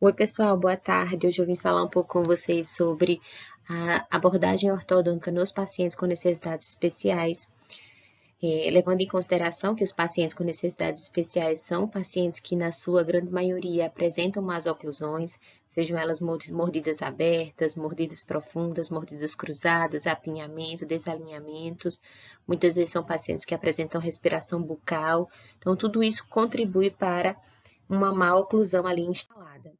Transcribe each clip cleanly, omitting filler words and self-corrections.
Oi, pessoal, boa tarde. Hoje eu vim falar um pouco com vocês sobre a abordagem ortodôntica nos pacientes com necessidades especiais, levando em consideração que os pacientes com necessidades especiais são pacientes que, na sua grande maioria, apresentam más oclusões, sejam elas mordidas abertas, mordidas profundas, mordidas cruzadas, apinhamento, desalinhamentos. Muitas vezes são pacientes que apresentam respiração bucal. Então, tudo isso contribui para uma má oclusão ali instalada.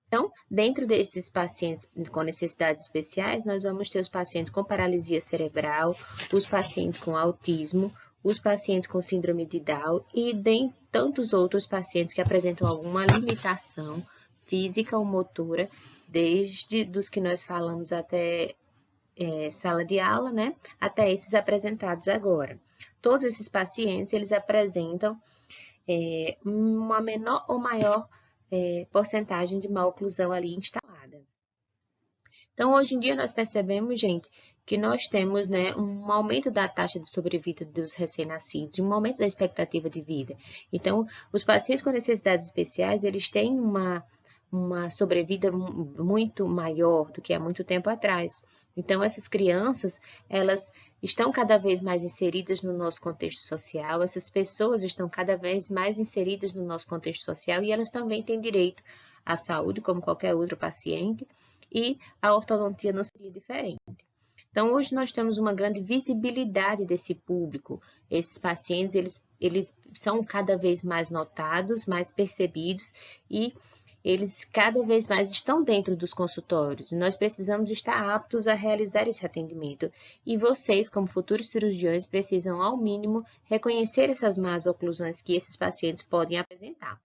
Então, dentro desses pacientes com necessidades especiais, nós vamos ter os pacientes com paralisia cerebral, os pacientes com autismo, os pacientes com síndrome de Down e tantos outros pacientes que apresentam alguma limitação física ou motora, desde dos que nós falamos até sala de aula, né, até esses apresentados agora. Todos esses pacientes, eles apresentam uma menor ou maior porcentagem de má oclusão ali instalada. Então, hoje em dia, nós percebemos, gente, que nós temos, né, um aumento da taxa de sobrevida dos recém-nascidos, um aumento da expectativa de vida. Então, os pacientes com necessidades especiais, eles têm uma sobrevida muito maior do que há muito tempo atrás. Então, essas crianças, elas estão cada vez mais inseridas no nosso contexto social, essas pessoas estão cada vez mais inseridas no nosso contexto social e elas também têm direito à saúde, como qualquer outro paciente, e a ortodontia não seria diferente. Então, hoje nós temos uma grande visibilidade desse público. Esses pacientes, eles são cada vez mais notados, mais percebidos e eles cada vez mais estão dentro dos consultórios. Nós precisamos estar aptos a realizar esse atendimento. E vocês, como futuros cirurgiões, precisam, ao mínimo, reconhecer essas más oclusões que esses pacientes podem apresentar.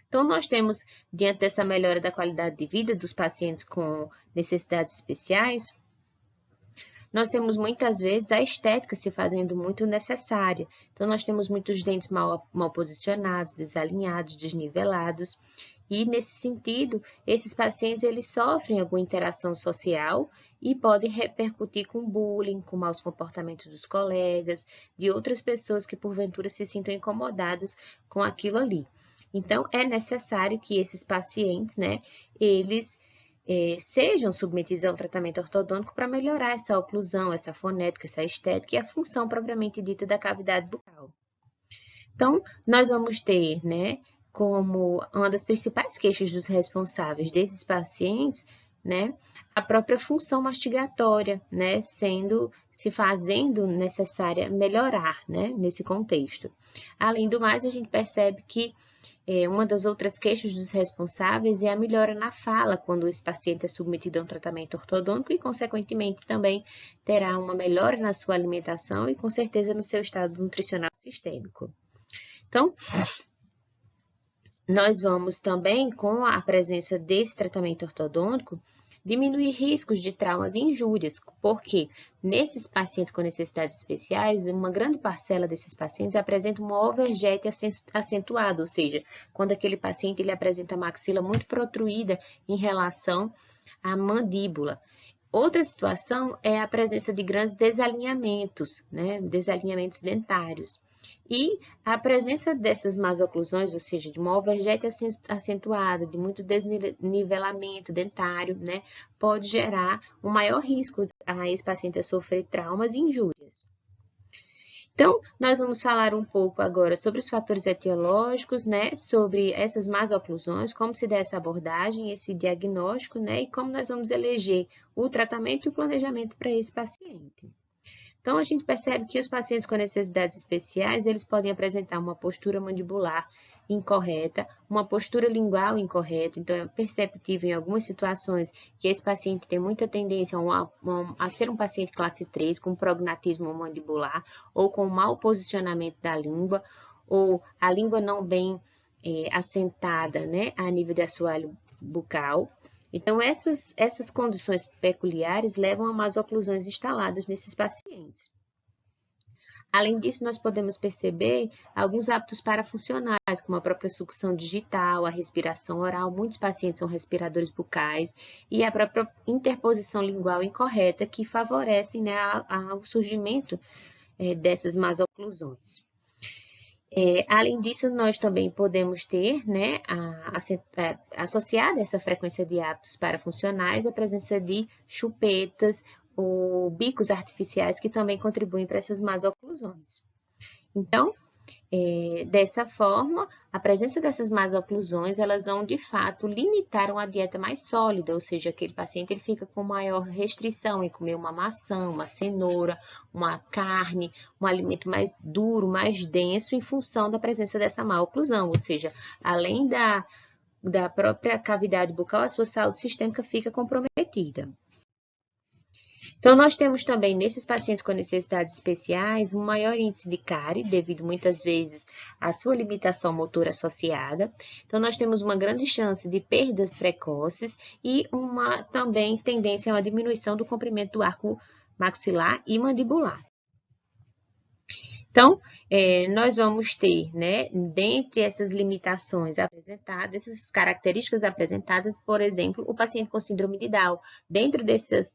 Então, nós temos, diante dessa melhora da qualidade de vida dos pacientes com necessidades especiais, nós temos muitas vezes a estética se fazendo muito necessária. Então, nós temos muitos dentes mal posicionados, desalinhados, desnivelados. E, nesse sentido, esses pacientes eles sofrem alguma interação social e podem repercutir com bullying, com maus comportamentos dos colegas, de outras pessoas que, porventura, se sintam incomodadas com aquilo ali. Então, é necessário que esses pacientes, né, eles sejam submetidos a um tratamento ortodôntico para melhorar essa oclusão, essa fonética, essa estética e a função propriamente dita da cavidade bucal. Então, nós vamos ter, né, como uma das principais queixas dos responsáveis desses pacientes, né, a própria função mastigatória, né, se fazendo necessária melhorar, né, nesse contexto. Além do mais, a gente percebe que uma das outras queixas dos responsáveis é a melhora na fala, quando esse paciente é submetido a um tratamento ortodôntico e, consequentemente, também terá uma melhora na sua alimentação e, com certeza, no seu estado nutricional sistêmico. Então, nós vamos também, com a presença desse tratamento ortodôntico, diminuir riscos de traumas e injúrias, porque nesses pacientes com necessidades especiais, uma grande parcela desses pacientes apresenta uma overjet acentuada, ou seja, quando aquele paciente ele apresenta a maxila muito protruída em relação à mandíbula. Outra situação é a presença de grandes desalinhamentos, né, desalinhamentos dentários. E a presença dessas más oclusões, ou seja, de uma overjet acentuada, de muito desnivelamento dentário, né, pode gerar um maior risco a esse paciente a sofrer traumas e injúrias. Então, nós vamos falar um pouco agora sobre os fatores etiológicos, né, sobre essas más oclusões, como se dá essa abordagem, esse diagnóstico, né, e como nós vamos eleger o tratamento e o planejamento para esse paciente. Então, a gente percebe que os pacientes com necessidades especiais, eles podem apresentar uma postura mandibular incorreta, uma postura lingual incorreta, então é perceptível em algumas situações que esse paciente tem muita tendência a ser um paciente classe 3, com prognatismo mandibular, ou com mau posicionamento da língua, ou a língua não bem assentada, né, a nível de assoalho bucal. Então, essas condições peculiares levam a más oclusões instaladas nesses pacientes. Além disso, nós podemos perceber alguns hábitos parafuncionais, como a própria sucção digital, a respiração oral. Muitos pacientes são respiradores bucais e a própria interposição lingual incorreta, que favorecem, né, ao surgimento dessas más oclusões. Além disso, nós também podemos ter, né, associada a essa frequência de hábitos parafuncionais, a presença de chupetas ou bicos artificiais que também contribuem para essas más oclusões. Então, dessa forma, a presença dessas más oclusões, elas vão, de fato, limitar uma dieta mais sólida, ou seja, aquele paciente ele fica com maior restrição em comer uma maçã, uma cenoura, uma carne, um alimento mais duro, mais denso, em função da presença dessa má oclusão, ou seja, além da própria cavidade bucal, a sua saúde sistêmica fica comprometida. Então, nós temos também, nesses pacientes com necessidades especiais, um maior índice de cárie, devido muitas vezes à sua limitação motora associada. Então, nós temos uma grande chance de perdas precoces e uma também tendência a uma diminuição do comprimento do arco maxilar e mandibular. Então, nós vamos ter, né, dentre essas limitações apresentadas, essas características apresentadas, por exemplo, o paciente com síndrome de Down. Dentro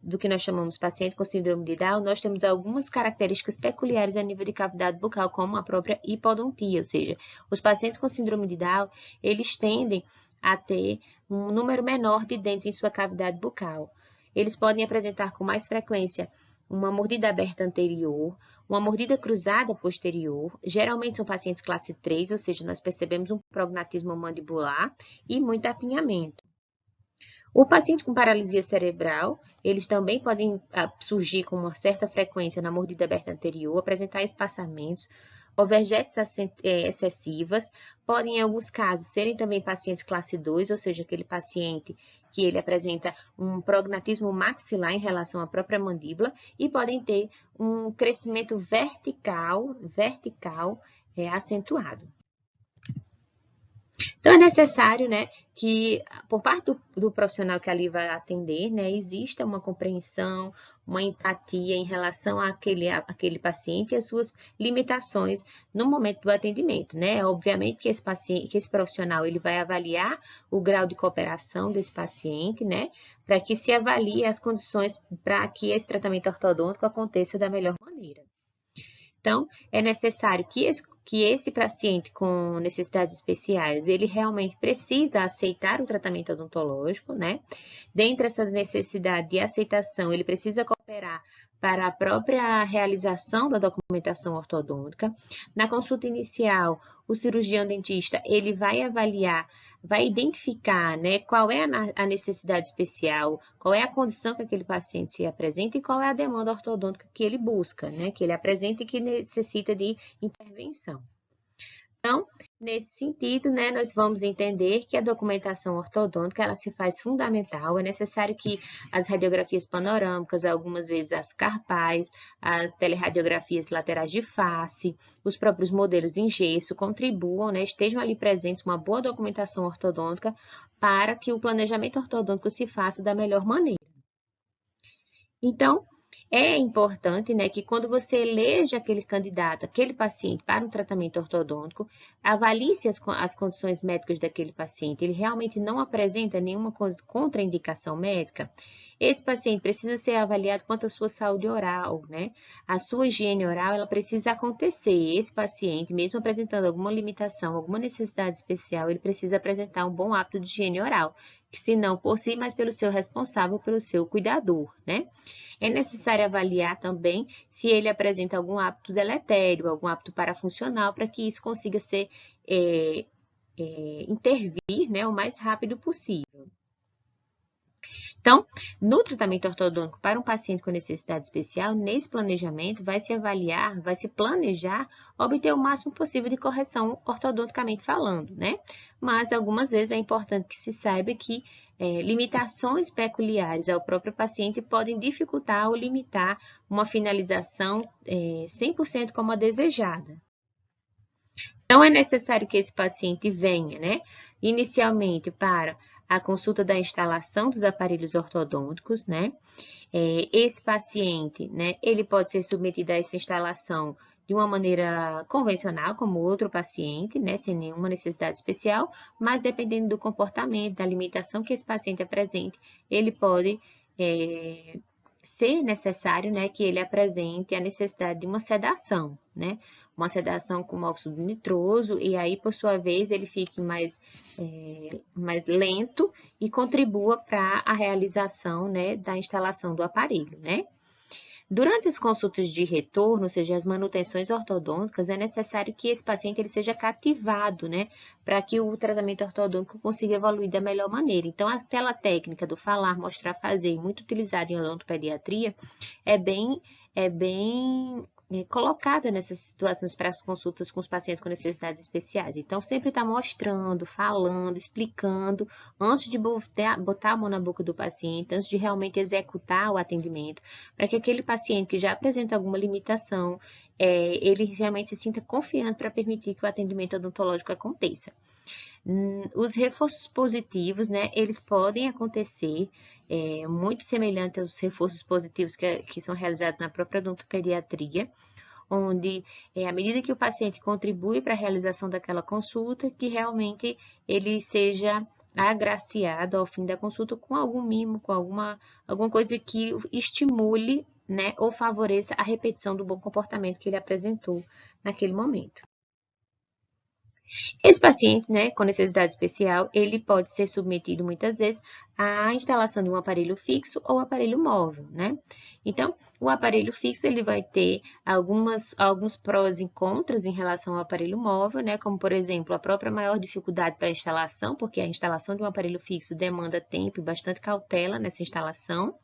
do que nós chamamos paciente com síndrome de Down, nós temos algumas características peculiares a nível de cavidade bucal, como a própria hipodontia, ou seja, os pacientes com síndrome de Down, eles tendem a ter um número menor de dentes em sua cavidade bucal. Eles podem apresentar com mais frequência uma mordida aberta anterior, uma mordida cruzada posterior, geralmente são pacientes classe 3, ou seja, nós percebemos um prognatismo mandibular e muito apinhamento. O paciente com paralisia cerebral, eles também podem surgir com uma certa frequência na mordida aberta anterior, apresentar espaçamentos, overgetes excessivas, podem em alguns casos serem também pacientes classe 2, ou seja, aquele paciente que ele apresenta um prognatismo maxilar em relação à própria mandíbula e podem ter um crescimento vertical acentuado. Então, é necessário, né, que, por parte do profissional que ali vai atender, né, exista uma compreensão, uma empatia em relação àquele paciente e às suas limitações no momento do atendimento, né? Obviamente que esse profissional, ele vai avaliar o grau de cooperação desse paciente, né, para que se avalie as condições para que esse tratamento ortodôntico aconteça da melhor maneira. Então, é necessário que esse paciente com necessidades especiais, ele realmente precisa aceitar o tratamento odontológico, né? Dentro dessa necessidade de aceitação, ele precisa cooperar para a própria realização da documentação ortodôntica. Na consulta inicial, o cirurgião dentista, ele vai avaliar, vai identificar, né, qual é a necessidade especial, qual é a condição que aquele paciente se apresenta e qual é a demanda ortodôntica que ele busca, né, que ele apresenta e que necessita de intervenção. Então, nesse sentido, né, nós vamos entender que a documentação ortodôntica ela se faz fundamental. É necessário que as radiografias panorâmicas, algumas vezes as carpais, as telerradiografias laterais de face, os próprios modelos em gesso contribuam, né, estejam ali presentes uma boa documentação ortodôntica para que o planejamento ortodôntico se faça da melhor maneira. Então, é importante, né, que quando você eleja aquele candidato, aquele paciente para um tratamento ortodôntico, avalie-se as condições médicas daquele paciente. Ele realmente não apresenta nenhuma contraindicação médica. Esse paciente precisa ser avaliado quanto à sua saúde oral, né? A sua higiene oral, ela precisa acontecer. Esse paciente, mesmo apresentando alguma limitação, alguma necessidade especial, ele precisa apresentar um bom hábito de higiene oral, que se não por si, mas pelo seu responsável, pelo seu cuidador, né? É necessário avaliar também se ele apresenta algum hábito deletério, algum hábito parafuncional, para que isso consiga ser intervir, né, o mais rápido possível. Então, no tratamento ortodôntico para um paciente com necessidade especial, nesse planejamento vai se avaliar, vai se planejar obter o máximo possível de correção ortodonticamente falando, né? Mas algumas vezes é importante que se saiba que limitações peculiares ao próprio paciente podem dificultar ou limitar uma finalização 100% como a desejada. Então, é necessário que esse paciente venha, né, inicialmente para a consulta da instalação dos aparelhos ortodônticos, né? Esse paciente, né, ele pode ser submetido a essa instalação de uma maneira convencional, como outro paciente, né, sem nenhuma necessidade especial, mas dependendo do comportamento, da limitação que esse paciente apresente, ele pode ser necessário, né, que ele apresente a necessidade de uma sedação, né? Uma sedação com óxido nitroso, e aí, por sua vez, ele fique mais lento e contribua para a realização, né, da instalação do aparelho, né? Durante as consultas de retorno, ou seja, as manutenções ortodônticas, é necessário que esse paciente ele seja cativado, né, para que o tratamento ortodôntico consiga evoluir da melhor maneira. Então, aquela técnica do falar, mostrar, fazer, muito utilizada em odontopediatria, é bem colocada nessas situações para as consultas com os pacientes com necessidades especiais. Então, sempre está mostrando, falando, explicando, antes de botar a mão na boca do paciente, antes de realmente executar o atendimento, para que aquele paciente que já apresenta alguma limitação, ele realmente se sinta confiante para permitir que o atendimento odontológico aconteça. Os reforços positivos, né, eles podem acontecer muito semelhante aos reforços positivos que são realizados na própria odontopediatria, onde, à medida que o paciente contribui para a realização daquela consulta, que realmente ele seja agraciado ao fim da consulta com algum mimo, com alguma coisa que estimule, né, ou favoreça a repetição do bom comportamento que ele apresentou naquele momento. Esse paciente, né, com necessidade especial, ele pode ser submetido muitas vezes à instalação de um aparelho fixo ou aparelho móvel, né? Então, o aparelho fixo ele vai ter alguns prós e contras em relação ao aparelho móvel, né? Como, por exemplo, a própria maior dificuldade para a instalação, porque a instalação de um aparelho fixo demanda tempo e bastante cautela nessa instalação.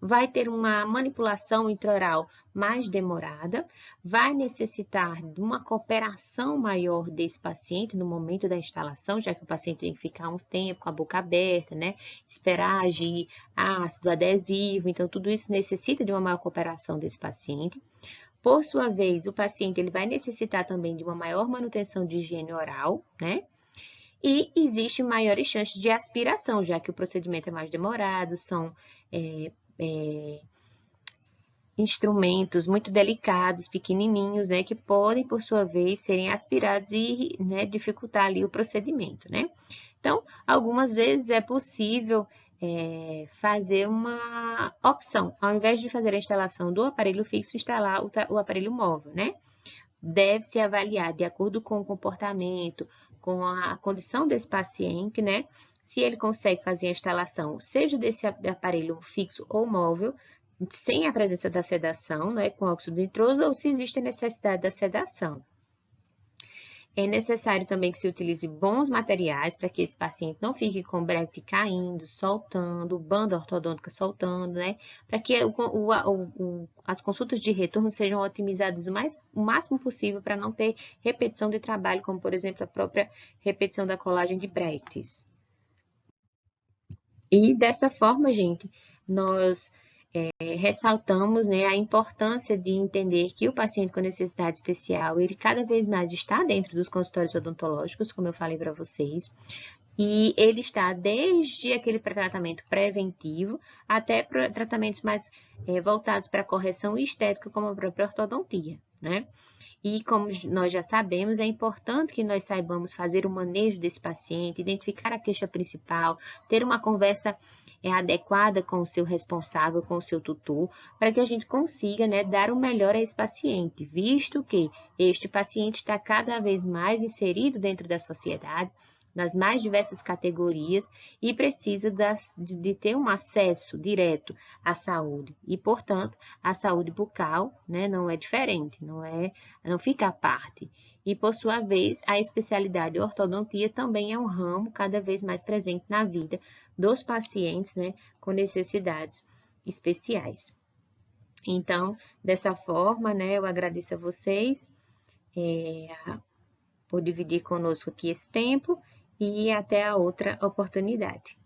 Vai ter uma manipulação intraoral mais demorada, vai necessitar de uma cooperação maior desse paciente no momento da instalação, já que o paciente tem que ficar um tempo com a boca aberta, né? Esperar agir ácido adesivo, então tudo isso necessita de uma maior cooperação desse paciente. Por sua vez, o paciente ele vai necessitar também de uma maior manutenção de higiene oral, né? E existe maiores chances de aspiração, já que o procedimento é mais demorado, são instrumentos muito delicados, pequenininhos, né, que podem, por sua vez, serem aspirados e, né, dificultar ali o procedimento, né? Então, algumas vezes é possível fazer uma opção, ao invés de fazer a instalação do aparelho fixo, instalar o aparelho móvel, né? Deve-se avaliar de acordo com o comportamento, com a condição desse paciente, né? Se ele consegue fazer a instalação, seja desse aparelho fixo ou móvel, sem a presença da sedação, né, com óxido nitroso, ou se existe a necessidade da sedação. É necessário também que se utilize bons materiais para que esse paciente não fique com o bracket caindo, soltando, banda ortodôntica soltando, né? Para que as consultas de retorno sejam otimizadas o máximo possível para não ter repetição de trabalho, como, por exemplo, a própria repetição da colagem de brackets. E dessa forma, gente, nós ressaltamos, né, a importância de entender que o paciente com necessidade especial, ele cada vez mais está dentro dos consultórios odontológicos, como eu falei para vocês, e ele está desde aquele tratamento preventivo até tratamentos mais voltados para correção estética, como a própria ortodontia, né? E como nós já sabemos, é importante que nós saibamos fazer o manejo desse paciente, identificar a queixa principal, ter uma conversa adequada com o seu responsável, com o seu tutor, para que a gente consiga, né, dar o melhor a esse paciente, visto que este paciente está cada vez mais inserido dentro da sociedade, nas mais diversas categorias e precisa de ter um acesso direto à saúde. E, portanto, a saúde bucal, né, não é diferente, não fica à parte. E, por sua vez, a especialidade ortodontia também é um ramo cada vez mais presente na vida dos pacientes, né, com necessidades especiais. Então, dessa forma, né, eu agradeço a vocês por dividir conosco aqui esse tempo e até a outra oportunidade.